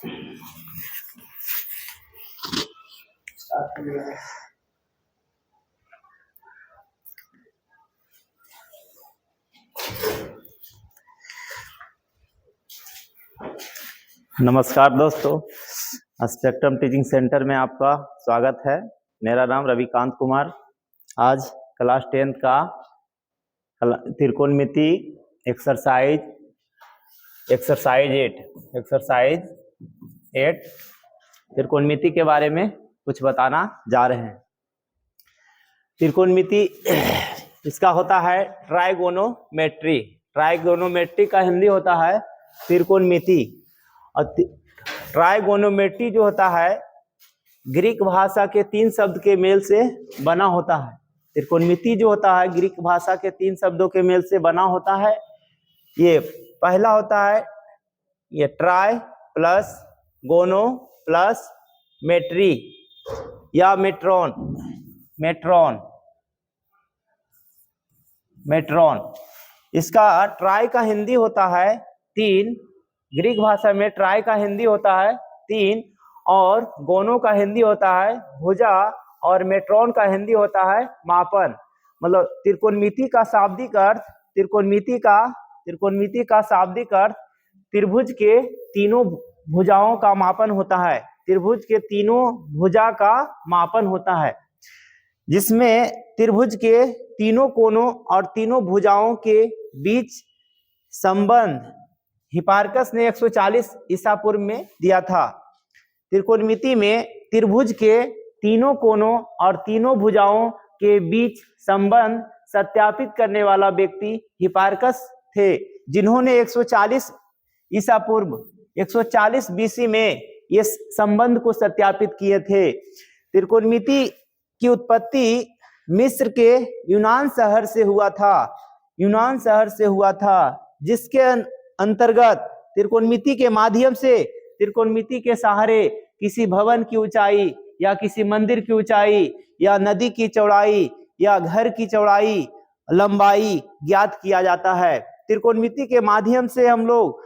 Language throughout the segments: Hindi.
नमस्कार दोस्तों, स्पेक्ट्रम टीचिंग सेंटर में आपका स्वागत है। मेरा नाम रविकांत कुमार। आज क्लास 10 का त्रिकोणमिति एक्सरसाइज 8 त्रिकोणमिति के बारे में कुछ बताना जा रहे हैं। त्रिकोणमिति इसका होता है ट्राइगोनोमेट्री। ट्राइगोनोमेट्री का हिंदी होता है त्रिकोणमिति। और ट्राइगोनोमेट्री जो होता है ग्रीक भाषा के 3 शब्द के मेल से बना होता है। त्रिकोणमिति जो होता है ग्रीक भाषा के 3 शब्दों के मेल से बना होता है। ये पहला होता है ये ट्राई प्लस गोनो प्लस मेट्री या मेट्रॉन। इसका ट्राई का हिंदी होता है 3। ग्रीक भाषा में ट्राई का हिंदी होता है 3 और गोनो का हिंदी होता है भुजा और मेट्रॉन का हिंदी होता है मापन। मतलब त्रिकोणमिति का शाब्दिक अर्थ त्रिकोणमिति का शाब्दिक अर्थ त्रिभुज के तीनों भुजाओं का मापन होता है। त्रिभुज के तीनों भुजा का मापन होता है, जिसमें त्रिभुज के तीनों कोनों और तीनों भुजाओं के बीच संबंध हिपार्कस ने 140 ईसा पूर्व में दिया था। त्रिकोणमिति में त्रिभुज के तीनों कोनों और तीनों भुजाओं के बीच संबंध सत्यापित करने वाला व्यक्ति हिपार्कस थे, जिन्होंने 140 ईसा पूर्व 140 बीसी में ये संबंध को सत्यापित किए थे। त्रिकोणमिति की उत्पत्ति मिस्र के यूनान शहर से हुआ था, जिसके अंतर्गत त्रिकोणमिति के माध्यम से त्रिकोणमिति के सहारे किसी भवन की ऊंचाई या किसी मंदिर की ऊंचाई या नदी की चौड़ाई या घर की चौड़ाई लंबाई ज्ञात किया जाता है। त्रिकोणमिति के माध्यम से हम लोग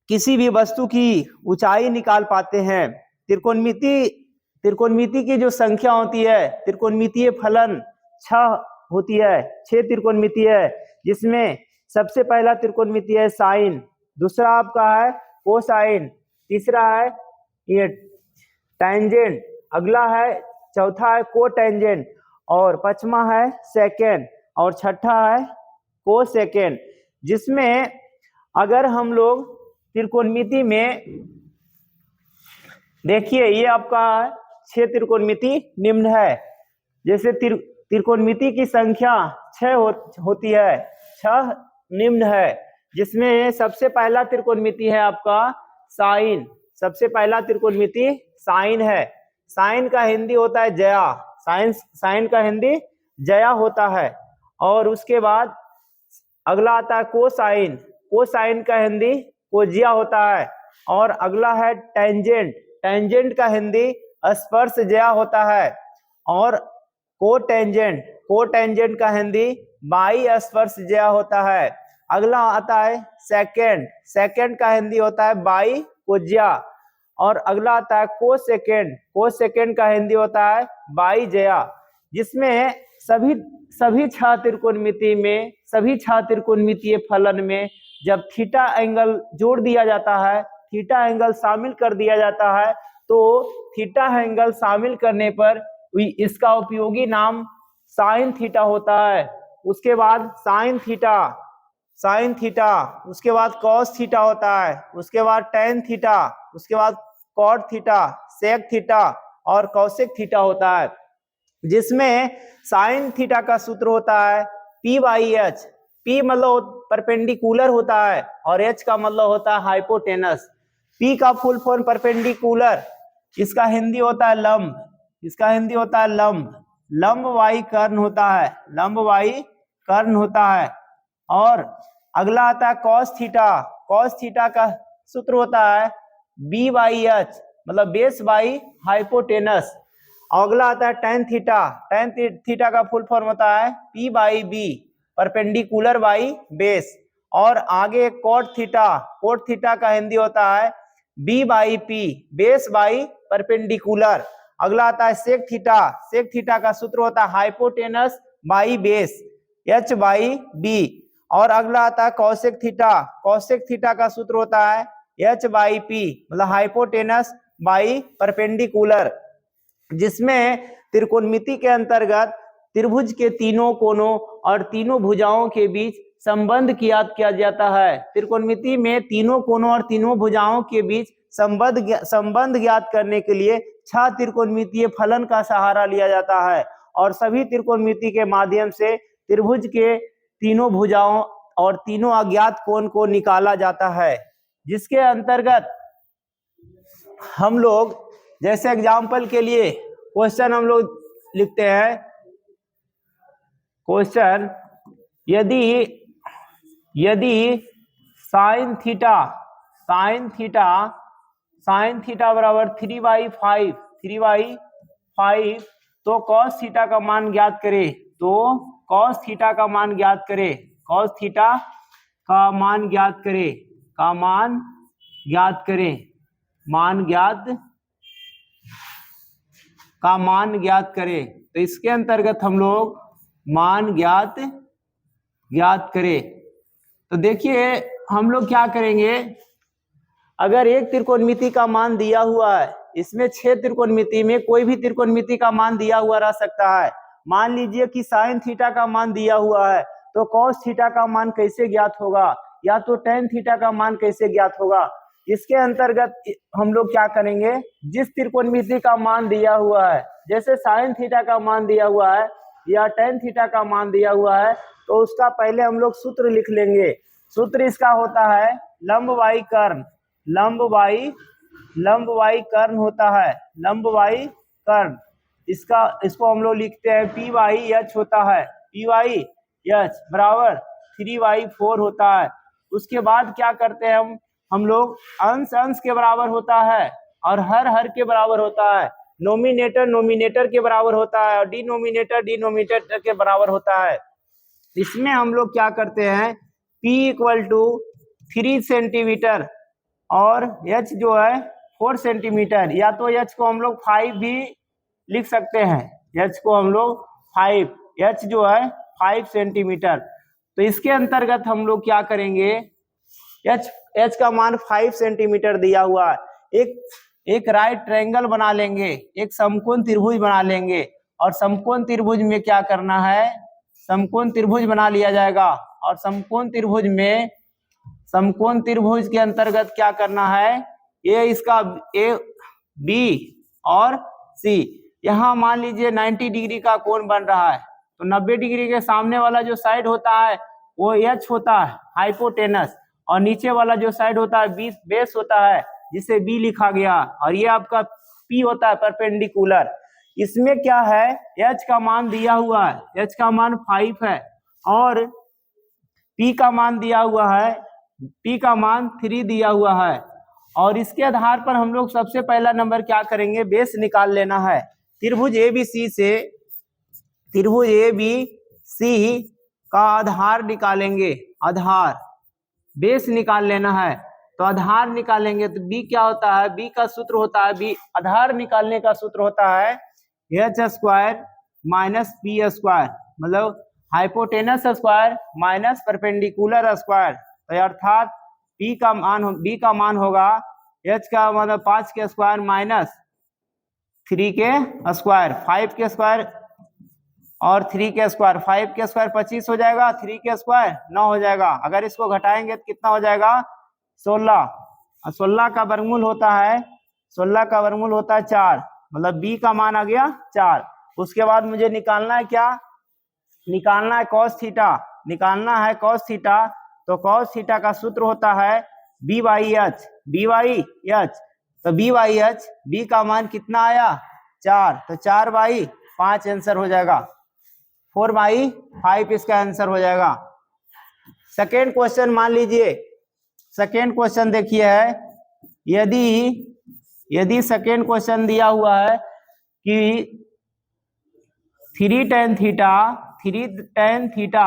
किसी भी वस्तु की ऊंचाई निकाल पाते हैं। त्रिकोणमिति की जो संख्या होती है, त्रिकोणमितीय फलन 6 होती है। 6 त्रिकोणमिति है, जिसमें सबसे पहला त्रिकोणमिति है साइन, दूसरा आपका है कोसाइन, तीसरा है ये टैंजेंट, अगला है चौथा है कोटेंजेंट और पांचवा है सेकेंड और छठा है कोसेकेंड। जिसमें अगर हम लोग त्रिकोणमिति में देखिए, ये आपका 6 त्रिकोणमिति निम्न है। जैसे त्रिकोणमिति की संख्या 6 होती है, 6 निम्न है, जिसमें सबसे पहला त्रिकोणमिति है आपका साइन। सबसे पहला त्रिकोणमिति साइन है। साइन का हिंदी होता है जया। साइन का हिंदी जया होता है। और उसके बाद अगला आता है कोसाइन। कोसाइन का हिंदी कोजिया होता है। और अगला है टेंजेंट। टेंजेंट का हिंदी स्पर्श जया होता है। और कोटेंजेंट का हिंदी बाई स्पर्श जया होता है। अगला आता है सेकेंड। सेकेंड का हिंदी होता है बाई कोजिया। और अगला आता है कोसेकेंड। कोसेकेंड का हिंदी होता है बाई जया। जिसमें सभी 6 त्रिकोणमिति में, सभी 6 त्रिकोणमितीय फलन में जब थीटा एंगल जोड़ दिया जाता है, थीटा एंगल शामिल कर दिया जाता है, तो थीटा एंगल शामिल करने पर इसका उपयोगी नाम साइन थीटा होता है। उसके बाद साइन थीटा, उसके बाद कॉस थीटा होता है, उसके बाद टेन थीटा, उसके बाद कॉट थीटा, सेक थीटा और कौसेक थीटा होता है। जिसमें साइन थीटा का सूत्र होता है P/H। P मतलब परपेंडिकुलर होता है और H का मतलब होता है हाइपोटेनस। P का फुल फॉर्म परपेंडिकुलर, इसका हिंदी होता है लंब। लंब वाई कर्ण होता है। और अगला आता है कॉस थीटा का सूत्र होता है B/H, मतलब बेस बाई हाइपोटेनस। अगला आता है टेन थीटा का फुल फॉर्म होता है P/B, परपेंडिकुलर बाई बेस। और आगे कोट थीटा का हिंदी होता है B by P, base by perpendicular. अगला आता है सेक थीटा, सेक थीटा का सूत्र होता है hypotenuse by base, H by B. और अगला आता है कॉसेक थीटा, कॉसेक थीटा का सूत्र होता है एच बाई पी, मतलब हाइपोटेनस बाई परपेंडिकुलर, जिसमें त्रिकोणमिति के अंतर्गत त्रिभुज के तीनों कोनों और तीनों भुजाओं के बीच संबंध ज्ञात किया जाता है। त्रिकोणमिति में तीनों कोनों और तीनों भुजाओं के बीच संबंध ज्ञात करने के लिए 6 त्रिकोणमितीय फलन का सहारा लिया जाता है और सभी त्रिकोणमिति के माध्यम से त्रिभुज के तीनों भुजाओं और तीनों अज्ञात कोण को निकाला जाता है, जिसके अंतर्गत हम लोग जैसे एग्जाम्पल के लिए क्वेश्चन हम लोग लिखते हैं। क्वेश्चन, यदि साइन थीटा बराबर 3/5 तो कॉस थीटा का मान ज्ञात करें, कॉस थीटा का मान ज्ञात करें। तो इसके अंतर्गत हम लोग मान ज्ञात करें। तो देखिए हम लोग क्या करेंगे, अगर एक त्रिकोणमिति का मान दिया हुआ है, इसमें 6 त्रिकोणमिति में कोई भी त्रिकोणमिति का मान दिया हुआ रह सकता है। मान लीजिए कि साइन थीटा का मान दिया हुआ है, तो कॉस थीटा का मान कैसे ज्ञात होगा, या तो टेन थीटा का मान कैसे ज्ञात होगा। इसके अंतर्गत हम लोग क्या करेंगे, जिस त्रिकोणमिति का मान दिया हुआ है, जैसे साइन थीटा का मान दिया हुआ है या टेन थीटा का मान दिया हुआ है, तो उसका पहले हम लोग सूत्र लिख लेंगे। सूत्र इसका होता है लंब बाई कर्ण, लंब बाई कर्ण होता है, लंब बाई कर्ण। इसको हम लोग लिखते हैं पी बाई एच होता है, पी बाई एच बराबर 3/4 होता है। उसके बाद क्या करते हैं हम लोग अंश अंश के बराबर होता है और हर के बराबर होता है, नोमिनेटर के बराबर होता है और डिनोमिनेटर के बराबर होता है। इसमें हम लोग क्या करते हैं, P = 3 सेंटीमीटर और H जो है 4 सेंटीमीटर, या तो H को हम लोग 5 भी लिख सकते हैं, H को हम लोग 5, H जो है 5 सेंटीमीटर। तो इसके अंतर्गत हम लोग क्या करेंगे, H का मान 5 सेंटीमीटर दिया हुआ है, एक राइट ट्रायंगल बना लेंगे, एक समकोण त्रिभुज बना लेंगे और समकोण त्रिभुज में क्या करना है, समकोण त्रिभुज बना लिया जाएगा और समकोण त्रिभुज के अंतर्गत क्या करना है, इसका ए बी और सी। यहाँ मान लीजिए 90 डिग्री का कोण बन रहा है, तो 90 डिग्री के सामने वाला जो साइड होता है वो एच होता है हाइपोटेनस, और नीचे वाला जो साइड होता है बेस होता है, जिसे बी लिखा गया, और ये आपका पी होता है परपेंडिकुलर। इसमें क्या है, एच का मान दिया हुआ है, एच का मान 5 है और पी का मान दिया हुआ है, पी का मान 3 दिया हुआ है। और इसके आधार पर हम लोग सबसे पहला नंबर क्या करेंगे, बेस निकाल लेना है। त्रिभुज एबीसी से त्रिभुज एबीसी का आधार निकालेंगे, आधार बेस निकाल लेना है। तो आधार निकालेंगे तो बी क्या होता है, बी का सूत्र होता है, बी आधार निकालने का सूत्र होता है h² - p², मतलब hypotenuse square minus perpendicular square. तो अर्थात बी का मान होगा h का मतलब 5 के स्क्वायर माइनस 3 के स्क्वायर, 5 के स्क्वायर और 3 के स्क्वायर, 5 के स्क्वायर 25 हो जाएगा, 3 के स्क्वायर 9 हो जाएगा। अगर इसको घटाएंगे तो कितना हो जाएगा, 16। 16 का वर्गमूल होता है 4, मतलब बी का मान आ गया 4। उसके बाद मुझे निकालना है क्या, निकालना है कॉस थीटा। तो कॉस थीटा का सूत्र होता है b/h, तो b/h, b का मान कितना आया 4, तो 4/5 आंसर हो जाएगा, 4/5 इसका आंसर हो जाएगा। सेकेंड क्वेश्चन मान लीजिए, सेकेंड क्वेश्चन देखिए है, यदि सेकेंड क्वेश्चन दिया हुआ है कि 3 tan थीटा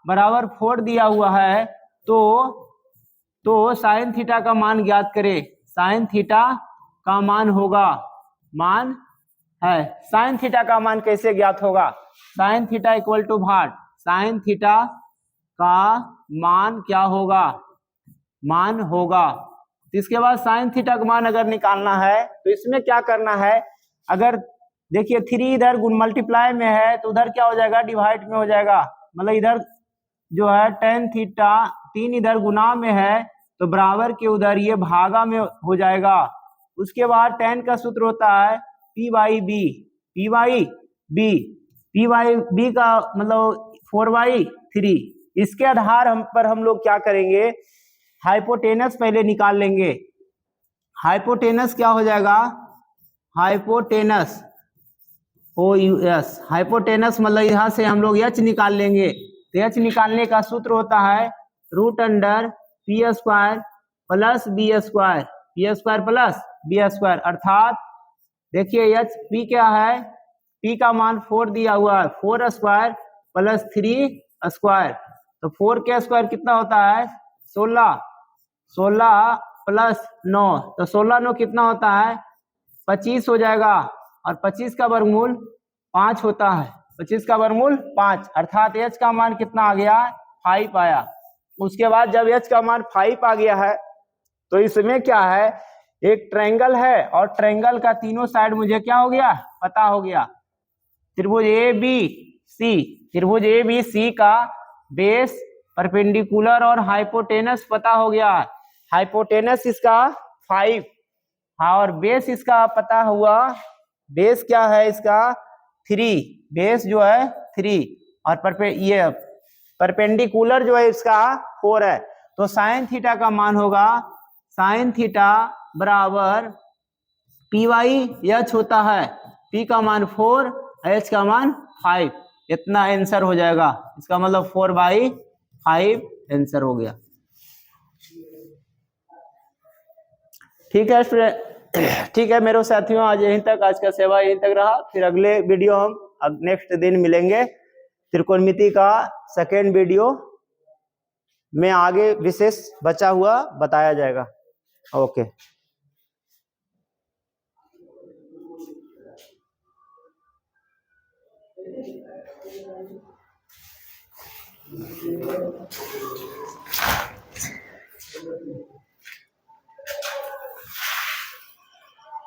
बराबर 4 दिया हुआ है, तो साइन थीटा का मान ज्ञात करें। साइन थीटा का मान होगा, मान है साइन थीटा का मान कैसे ज्ञात होगा, साइन थीटा इक्वल टू भाट, साइन थीटा का मान क्या होगा, मान होगा। इसके बाद साइन थीटा का मान अगर निकालना है तो इसमें क्या करना है, अगर देखिए 3 इधर गुण मल्टीप्लाई में है तो उधर क्या हो जाएगा, डिवाइड में हो जाएगा, मतलब इधर जो है टेन थीटा 3 इधर गुना में है तो बराबर के उधर ये भागा में हो जाएगा। उसके बाद टेन का सूत्र होता है P by B, P by B, P by B का मतलब 4/3। इसके आधार पर हम लोग क्या करेंगे, हाइपोटेनस पहले निकाल लेंगे। हाइपोटेनस क्या हो जाएगा, हाइपोटेनस OUS, हाइपोटेनस मतलब यहाँ से हम लोग एच निकाल लेंगे। तो एच निकालने का सूत्र होता है root under P square plus B square, P square plus B square, अर्थात देखिए एच पी क्या है, पी का मान 4 दिया हुआ है, 4 स्क्वायर प्लस 3 स्क्वायर, तो 4 के स्क्वायर कितना होता है 16, 16 प्लस 9, तो 16 9 कितना होता है 25 हो जाएगा, और 25 का वर्गमूल 5 होता है, 25 का वर्गमूल 5, अर्थात एच का मान कितना आ गया 5 आया। उसके बाद जब एच का मान 5 आ गया है तो इसमें क्या है, एक ट्रायंगल है और ट्रायंगल का तीनों साइड मुझे क्या हो गया पता हो गया, त्रिभुज ABC, त्रिभुज ABC का बेस परपेंडिकुलर और हाइपोटेनस पता हो गया, हाइपोटेनस इसका 5, हाँ, और बेस इसका पता हुआ, बेस क्या है इसका 3, बेस जो है 3, और ये परपेंडिकुलर जो है इसका 4 है। तो साइन थीटा का मान होगा, साइन थीटा बराबर पी वाई एच होता है, पी का मान 4, एच का मान 5, इतना आंसर हो जाएगा, इसका मतलब 4/5 आंसर हो गया। ठीक है स्टूडेंट, ठीक है मेरे साथियों, आज यहीं तक, आज का सेवा यहीं तक रहा, फिर अगले वीडियो हम अब नेक्स्ट दिन मिलेंगे, त्रिकोणमिति का सेकेंड वीडियो में आगे विशेष बचा हुआ बताया जाएगा। ओके।